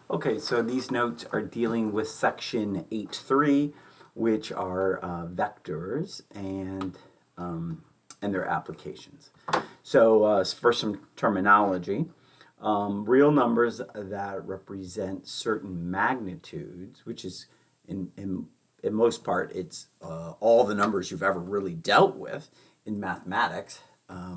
Okay, so these notes are dealing with section 8.3, which are vectors and their applications. So for some terminology, real numbers that represent certain magnitudes, which is in most part, it's all the numbers you've ever really dealt with in mathematics.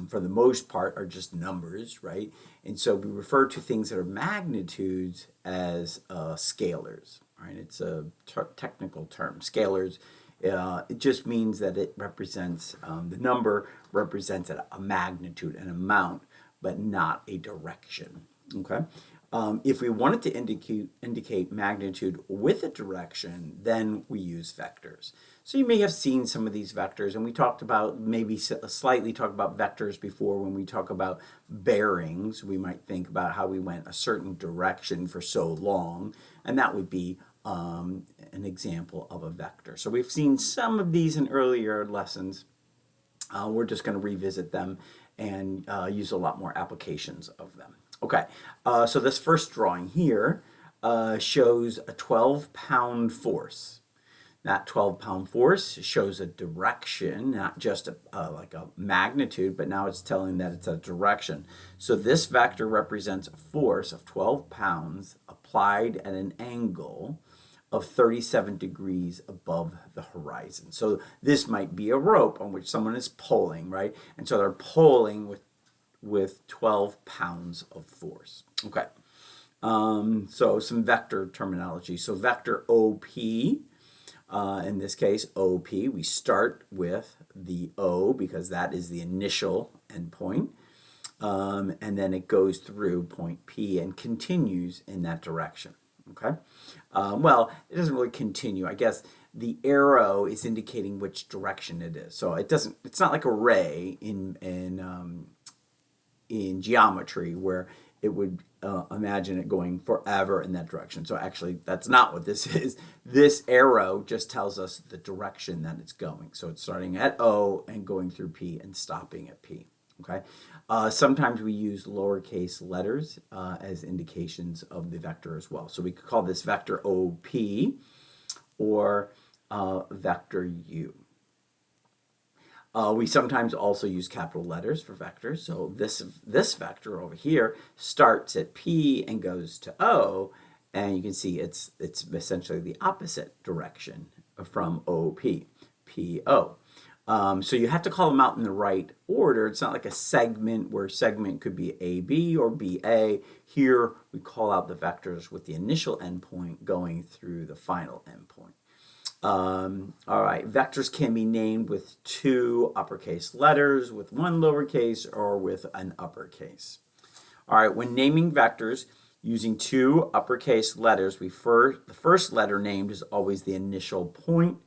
For the most part, are just numbers, right? And so we refer to things that are magnitudes as scalars, right? It's a technical term. Scalars, it just means that it represents, the number represents a magnitude, an amount, but not a direction, okay? If we wanted to indicate magnitude with a direction, then we use vectors. So you may have seen some of these vectors, and we talked about, maybe slightly talked about vectors before. When we talk about bearings, we might think about how we went a certain direction for so long, and that would be an example of a vector. So we've seen some of these in earlier lessons. We're just going to revisit them and use a lot more applications of them. Okay, so this first drawing here shows a 12-pound force. That 12-pound force shows a direction, not just like a magnitude, but now it's telling that it's a direction. So this vector represents a force of 12 pounds applied at an angle of 37 degrees above the horizon. So this might be a rope on which someone is pulling, right? And so they're pulling with 12 pounds of force. Okay, so some vector terminology. So vector OP, in this case, OP, we start with the O because that is the initial endpoint. And then it goes through point P and continues in that direction. Okay, well, it doesn't really continue. I guess the arrow is indicating which direction it is. So it doesn't. It's not like a ray in geometry where it would imagine it going forever in that direction. So actually, that's not what this is. This arrow just tells us the direction that it's going. So it's starting at O and going through P and stopping at P. Okay. Sometimes we use lowercase letters as indications of the vector as well. So we could call this vector OP or vector U. We sometimes also use capital letters for vectors. So this vector over here starts at P and goes to O, and you can see it's essentially the opposite direction from OP, PO. So you have to call them out in the right order. It's not like a segment where segment could be AB or BA. Here we call out the vectors with the initial endpoint going through the final endpoint. All right, vectors can be named with 2 uppercase letters, with 1 lowercase, or with an uppercase. All right, when naming vectors using 2 uppercase letters, the first letter named is always the initial point.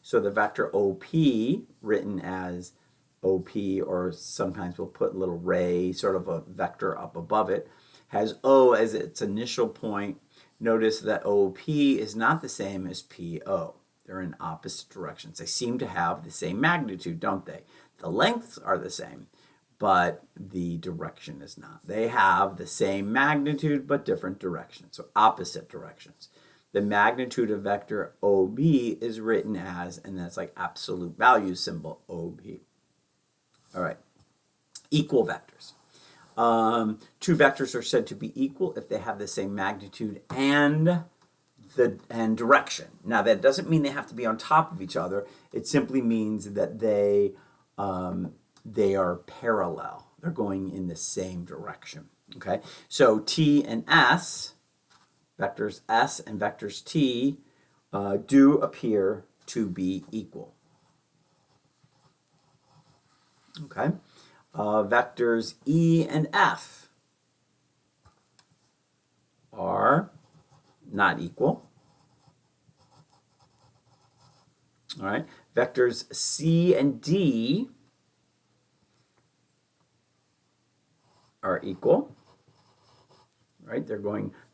So the vector OP, written as OP, or sometimes we'll put a little ray, sort of a vector up above it, has O as its initial point. Notice that OP is not the same as PO. They're in opposite directions. They seem to have the same magnitude, don't they? The lengths are the same, but the direction is not. They have the same magnitude, but different directions, so opposite directions. The magnitude of vector OB is written as, and that's like absolute value symbol, OB. All right, equal vectors. 2 vectors are said to be equal if they have the same magnitude and direction. Now that doesn't mean they have to be on top of each other. It simply means that they are parallel. They're going in the same direction. Okay, so T and S, vectors S and vectors T, do appear to be equal. Okay, vectors E and F are not equal. All right, vectors C and D are equal. Right, they're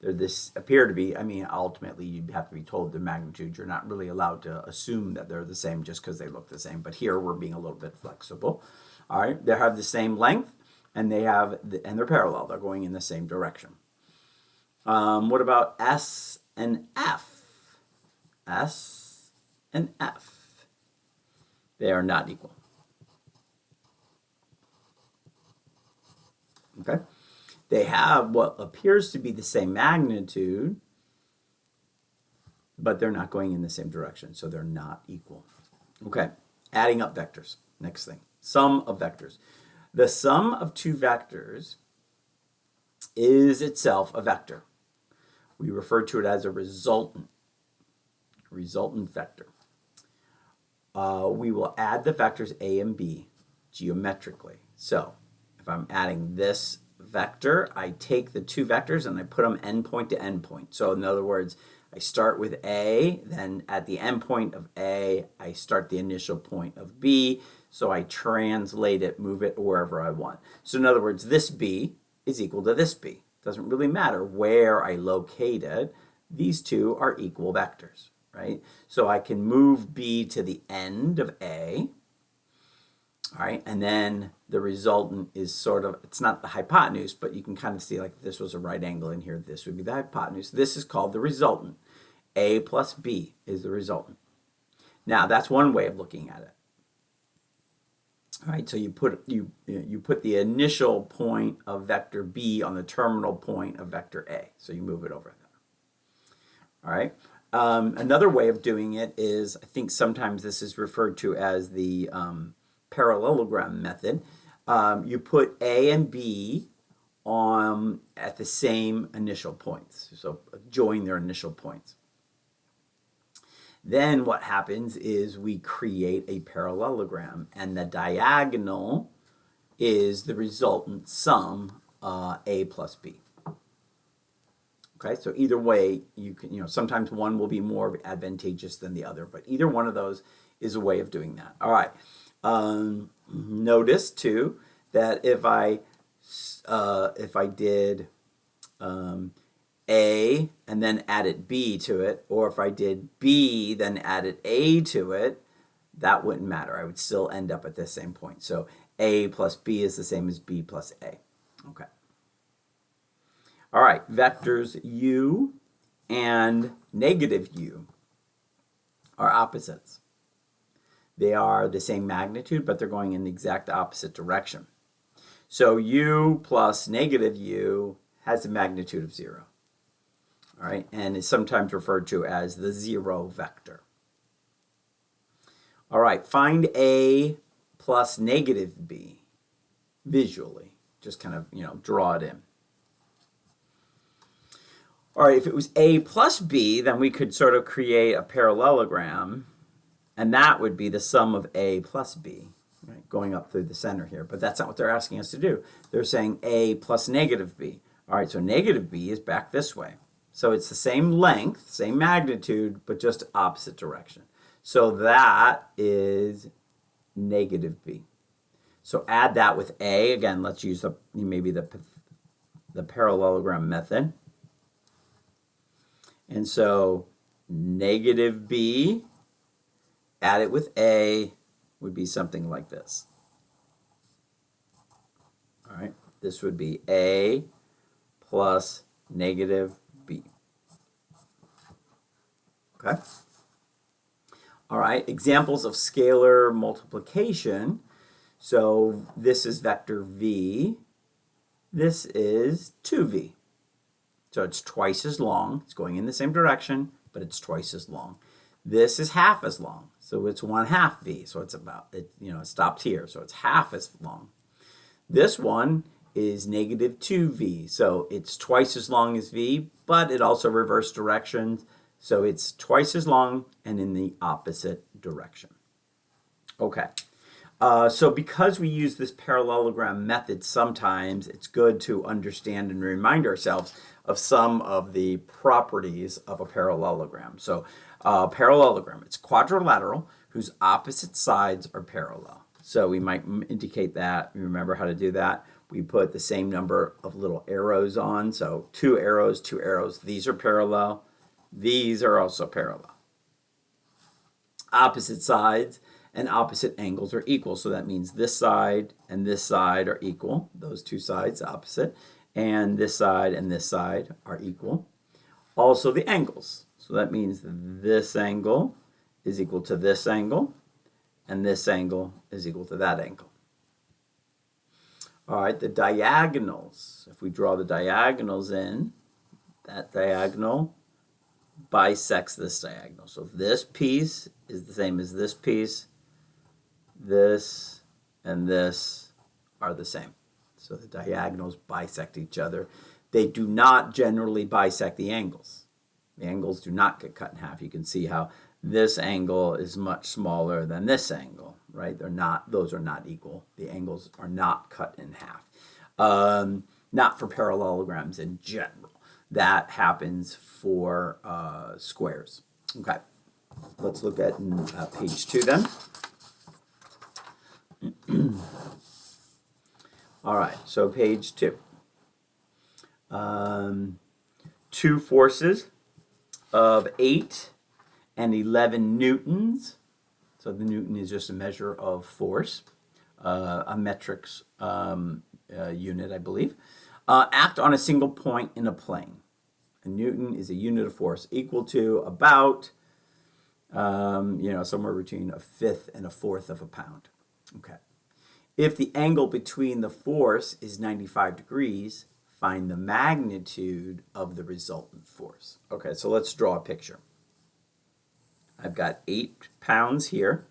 this appear to be, I mean, ultimately you'd have to be told the magnitude. You're not really allowed to assume that they're the same just because they look the same. But here we're being a little bit flexible. All right, they have the same length, and they're parallel. They're going in the same direction. What about S and F? S and F. They are not equal. Okay? They have what appears to be the same magnitude, but they're not going in the same direction, so they're not equal. Okay, adding up vectors. Next thing, sum of vectors. The sum of two vectors is itself a vector. We refer to it as a resultant vector. We will add the vectors a and b geometrically. So if I'm adding this vector, I take the two vectors and I put them endpoint to endpoint. So in other words, I start with A, then at the endpoint of A, I start the initial point of B, so I translate it, move it wherever I want. So in other words, this B is equal to this B. Doesn't really matter where I locate it. These two are equal vectors, right? So I can move B to the end of A, all right, and then the resultant is sort of, it's not the hypotenuse, but you can kind of see like if this was a right angle in here, this would be the hypotenuse. This is called the resultant. A plus B is the resultant. Now, that's one way of looking at it. All right, so you put the initial point of vector B on the terminal point of vector A. So you move it over there. All right. Another way of doing it is, I think sometimes this is referred to as the parallelogram method. You put A and B at the same initial points. So join their initial points. Then what happens is we create a parallelogram, and the diagonal is the resultant sum, A plus B. Okay, so either way, you can, sometimes one will be more advantageous than the other, but either one of those is a way of doing that. All right. Notice too that if I did A and then added B to it, or if I did B then added A to it, that wouldn't matter. I would still end up at the same point. So A plus B is the same as B plus A. Okay. All right, vectors U and negative U are opposites. They are the same magnitude, but they're going in the exact opposite direction. So U plus negative U has a magnitude of 0. All right, and is sometimes referred to as the 0 vector. All right, find A plus negative B visually. Just kind of, draw it in. All right, if it was A plus B, then we could sort of create a parallelogram, and that would be the sum of A plus B, right, going up through the center here. But that's not what they're asking us to do. They're saying A plus negative B. All right, so negative B is back this way. So it's the same length, same magnitude, but just opposite direction. So that is negative B. So add that with A. Again, let's use maybe the parallelogram method. And so negative B, add it with A, would be something like this. All right, this would be A plus negative B. Okay. All right, examples of scalar multiplication. So this is vector V. This is 2V. So it's twice as long. It's going in the same direction, but it's twice as long. This is half as long. So it's 1/2 V. So it's about, it stopped here. So it's half as long. This one is negative 2V. So it's twice as long as V, but it also reverse directions. So it's twice as long and in the opposite direction. Okay. So because we use this parallelogram method, sometimes it's good to understand and remind ourselves of some of the properties of a parallelogram. So parallelogram, it's quadrilateral whose opposite sides are parallel. So we might indicate that. Remember how to do that. We put the same number of little arrows on. So 2 arrows, 2 arrows. These are parallel. These are also parallel. Opposite sides and opposite angles are equal. So that means this side and this side are equal. Those two sides opposite. and this side are equal. Also the angles. So that means this angle is equal to this angle, and this angle is equal to that angle. All right, the diagonals. If we draw the diagonals in, that diagonal bisects this diagonal. So this piece is the same as this piece. This and this are the same. So the diagonals bisect each other. They do not generally bisect the angles. The angles do not get cut in half. You can see how this angle is much smaller than this angle, right? Those are not equal. The angles are not cut in half. Not for parallelograms in general. That happens for squares. Okay, let's look at page 2 then. All right, so page 2. 2 forces of 8 and 11 newtons. So the newton is just a measure of force, a metrics unit, I believe, act on a single point in a plane. A newton is a unit of force equal to about, somewhere between a fifth and a fourth of a pound. Okay. If the angle between the force is 95 degrees, find the magnitude of the resultant force. Okay, so let's draw a picture. I've got 8 pounds here.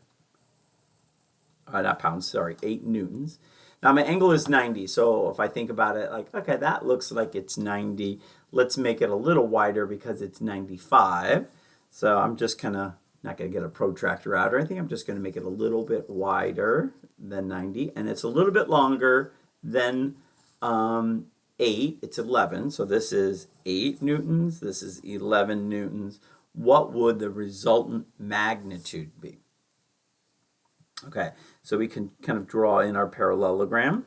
Not pounds, sorry, 8 newtons. Now my angle is 90, so if I think about it, like, okay, that looks like it's 90. Let's make it a little wider because it's 95. So I'm just not going to get a protractor out or anything. I'm just going to make it a little bit wider than 90, and it's a little bit longer than 8. It's 11, so this is 8 newtons. This is 11 newtons. What would the resultant magnitude be? Okay, so we can kind of draw in our parallelogram.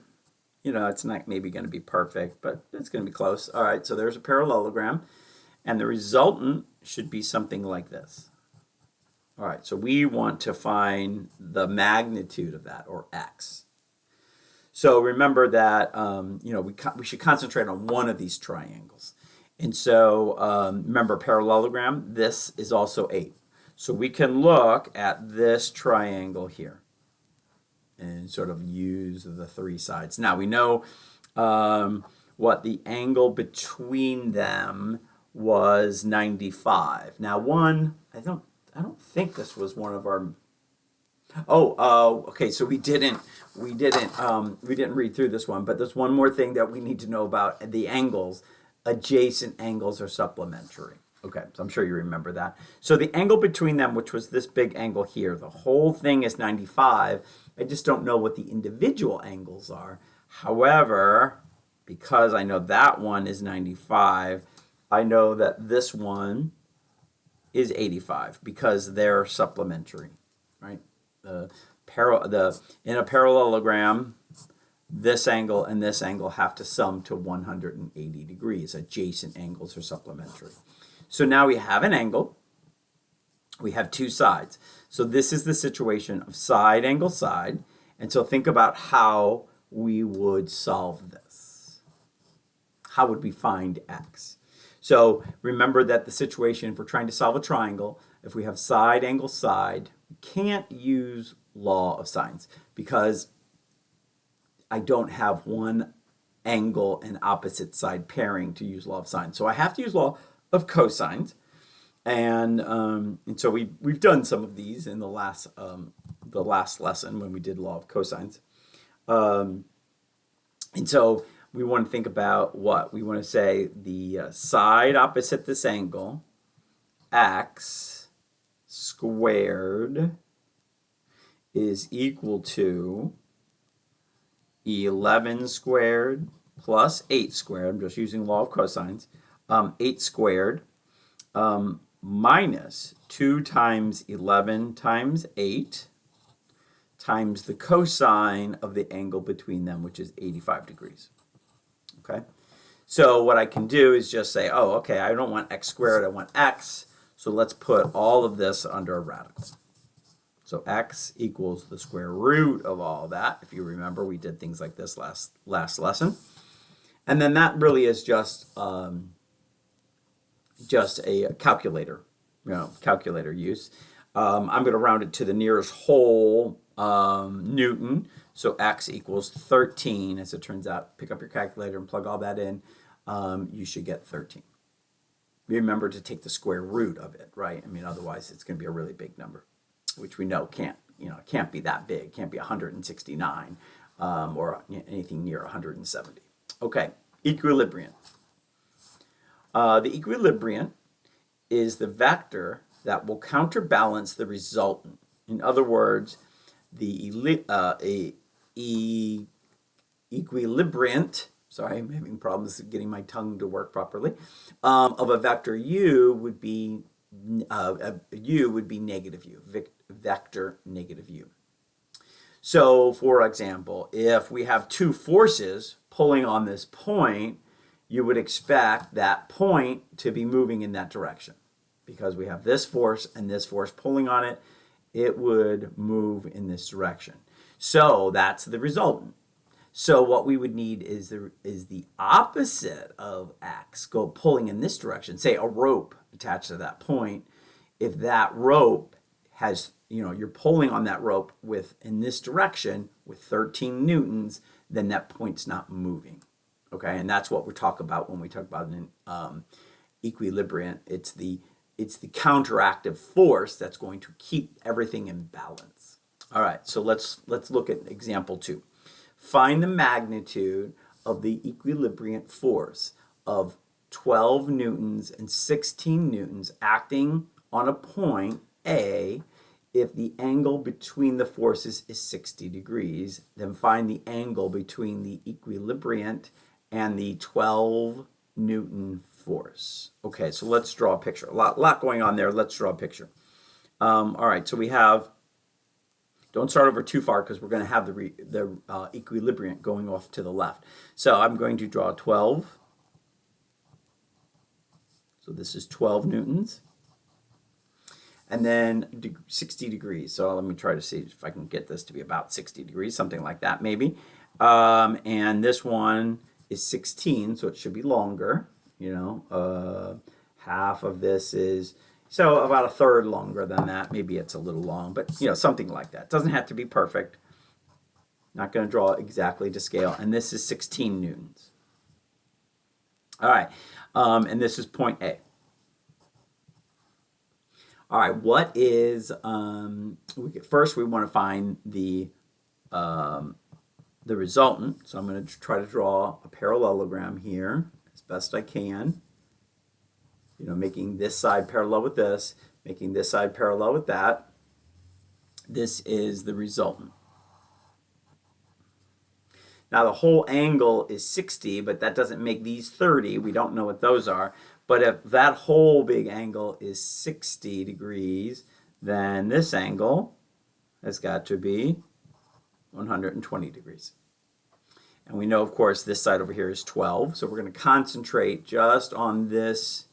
It's not maybe going to be perfect, but it's going to be close. All right, so there's a parallelogram, and the resultant should be something like this. All right, so we want to find the magnitude of that, or x. So remember that we should concentrate on one of these triangles. And so remember parallelogram, this is also 8. So we can look at this triangle here and sort of use the 3 sides. Now we know what the angle between them was 95. Now I don't think this was one of our. Okay. So we didn't read through this one, but there's one more thing that we need to know about the angles. Adjacent angles are supplementary. Okay, so I'm sure you remember that. So the angle between them, which was this big angle here, the whole thing is 95. I just don't know what the individual angles are. However, because I know that one is 95, I know that this one is 85 because they're supplementary, right? In a parallelogram, this angle and this angle have to sum to 180 degrees. Adjacent angles are supplementary. So now we have an angle. We have 2 sides. So this is the situation of side, angle, side. And so think about how we would solve this. How would we find x? So remember that the situation, if we're trying to solve a triangle, if we have side, angle, side, we can't use law of sines because I don't have one angle and opposite side pairing to use law of sines. So I have to use law of cosines. And so we've done some of these in the last lesson when we did law of cosines. And so we want to think about what? We want to say the side opposite this angle, x squared, is equal to 11 squared plus 8 squared. I'm just using law of cosines. 8 squared minus 2 times 11 times 8 times the cosine of the angle between them, which is 85 degrees. Okay, so what I can do is just say, oh, okay, I don't want x squared, I want x. So let's put all of this under a radical. So x equals the square root of all that. If you remember, we did things like this last lesson. And then that really is just a calculator, calculator use. I'm going to round it to the nearest whole Newton. So x equals 13, as it turns out. Pick up your calculator and plug all that in. You should get 13. Remember to take the square root of it, right? I mean, otherwise it's going to be a really big number, which we know can't be that big. Can't be 169 or anything near 170. Okay, equilibriant. The equilibriant is the vector that will counterbalance the resultant. In other words, the equilibrant, sorry, I'm having problems getting my tongue to work properly, of a vector u would be negative u, vector negative u. So, for example, if we have two forces pulling on this point, you would expect that point to be moving in that direction. Because we have this force and this force pulling on it, it would move in this direction. So that's the resultant. So what we would need is the opposite of x, go pulling in this direction. Say a rope attached to that point. If that rope has, you're pulling on that rope in this direction with 13 newtons, then that point's not moving. Okay, and that's what we talk about when we talk about an equilibriant. It's the counteractive force that's going to keep everything in balance. All right, so let's look at example 2. Find the magnitude of the equilibriant force of 12 newtons and 16 newtons acting on a point A if the angle between the forces is 60 degrees. Then find the angle between the equilibriant and the 12 Newton force. Okay, so let's draw a picture. A lot going on there. Let's draw a picture. All right, so we have, don't start over too far because we're going to have the equilibriant going off to the left. So I'm going to draw 12. So this is 12 newtons. And then 60 degrees. So let me try to see if I can get this to be about 60 degrees, something like that maybe. And this one is 16, so it should be longer. Half of this is, so about a third longer than that. Maybe it's a little long, but something like that. It doesn't have to be perfect. Not going to draw exactly to scale. And this is 16 newtons. All right, and this is point A. All right, what is, first we want to find the resultant. So I'm going to try to draw a parallelogram here as best I can. Making this side parallel with this, making this side parallel with that. This is the resultant. Now the whole angle is 60, but that doesn't make these 30. We don't know what those are. But if that whole big angle is 60 degrees, then this angle has got to be 120 degrees. And we know, of course, this side over here is 12. So we're going to concentrate just on this.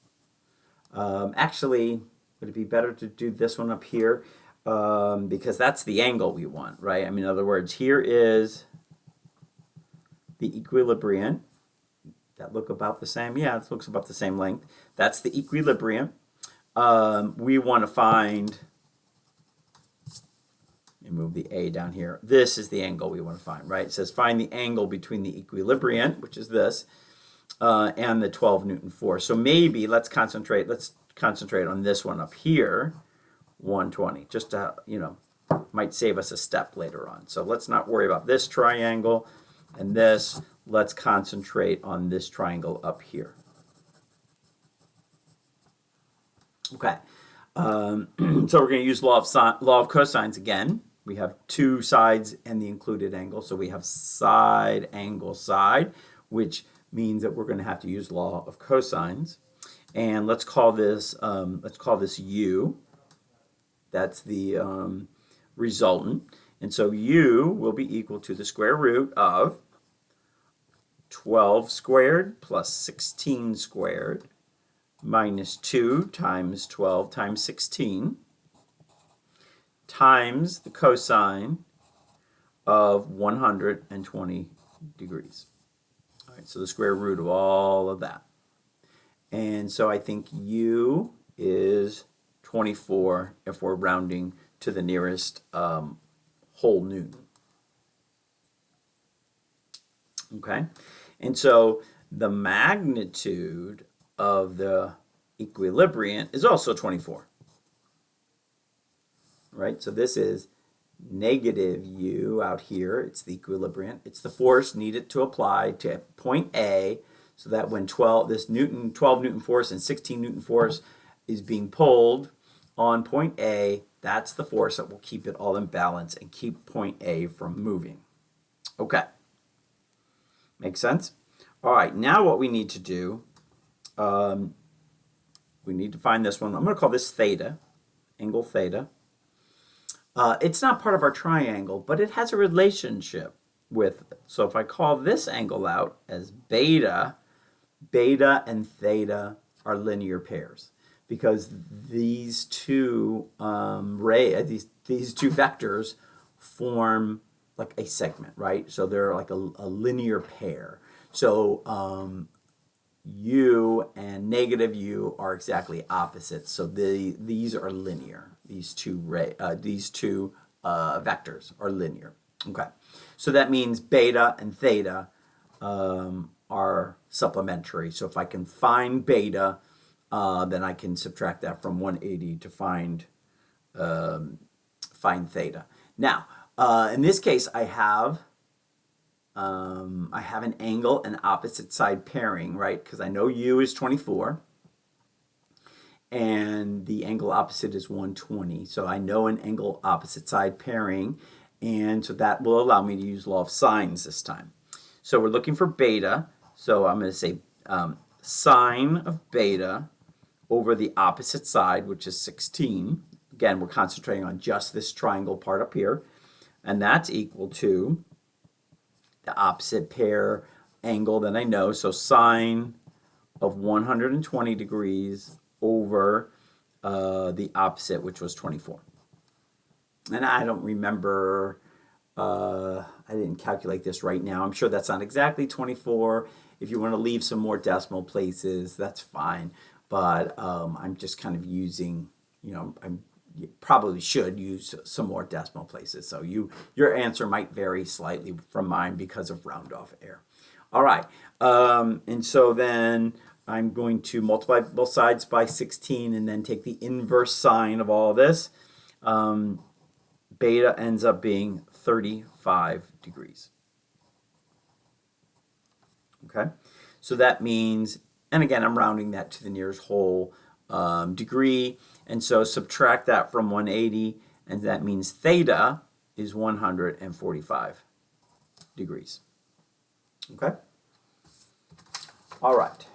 Actually, would it be better to do this one up here? Because that's the angle we want, right? I mean, in other words, here is the equilibriant. That look about the same? Yeah, it looks about the same length. That's the equilibriant. We want to find, let me move the A down here. This is the angle we want to find, right? It says find the angle between the equilibriant, which is this, and the 12 Newton force. So maybe let's concentrate on this one up here, 120, just to, might save us a step later on. So let's not worry about this triangle and this. Let's concentrate on this triangle up here. Okay, so we're going to use law of cosines again. We have two sides and the included angle. So we have side, angle, side, which means that we're going to have to use law of cosines. And let's call this u. That's the resultant. And so u will be equal to the square root of 12 squared plus 16 squared minus 2 times 12 times 16 times the cosine of 120 degrees. All right, so the square root of all of that. And so I think u is 24 if we're rounding to the nearest whole newton. Okay, and so the magnitude of the equilibriant is also 24. Right, so this is negative u out here. It's the equilibriant. It's the force needed to apply to point A, so that when 12 Newton force and 16 Newton force is being pulled on point A, that's the force that will keep it all in balance and keep point A from moving. Okay. Make sense? All right, now what we need to do, we need to find this one. I'm going to call this theta, angle theta. It's not part of our triangle, but it has a relationship with it. So if I call this angle out as beta, beta and theta are linear pairs because these two these two vectors form like a segment, right? So they're like a linear pair. So u and negative u are exactly opposite. So these are linear. These two vectors are linear. Okay, so that means beta and theta are supplementary. So if I can find beta, then I can subtract that from 180 to find theta. Now, in this case, I have an angle and opposite side pairing, right? Because I know u is 24. And the angle opposite is 120. So I know an angle opposite side pairing, and so that will allow me to use law of sines this time. So we're looking for beta, so I'm going to say sine of beta over the opposite side, which is 16. Again, we're concentrating on just this triangle part up here, and that's equal to the opposite pair angle that I know, so sine of 120 degrees over the opposite, which was 24. And I don't remember, I didn't calculate this right now. I'm sure that's not exactly 24. If you want to leave some more decimal places, that's fine. But I'm just kind of using, you probably should use some more decimal places. So your answer might vary slightly from mine because of round off error. All right, and so then I'm going to multiply both sides by 16 and then take the inverse sine of all this. Beta ends up being 35 degrees. Okay, so that means, and again, I'm rounding that to the nearest whole degree, and so subtract that from 180, and that means theta is 145 degrees. Okay, all right.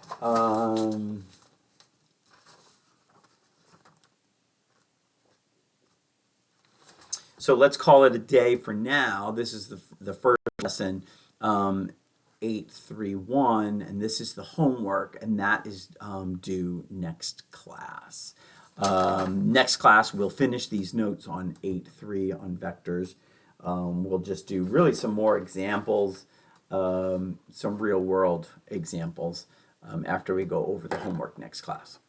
So let's call it a day for now. This is the first lesson, 831, and this is the homework, and that is due next class. Next class, we'll finish these notes on 8.3 on vectors. We'll just do really some more examples, some real world examples after we go over the homework next class.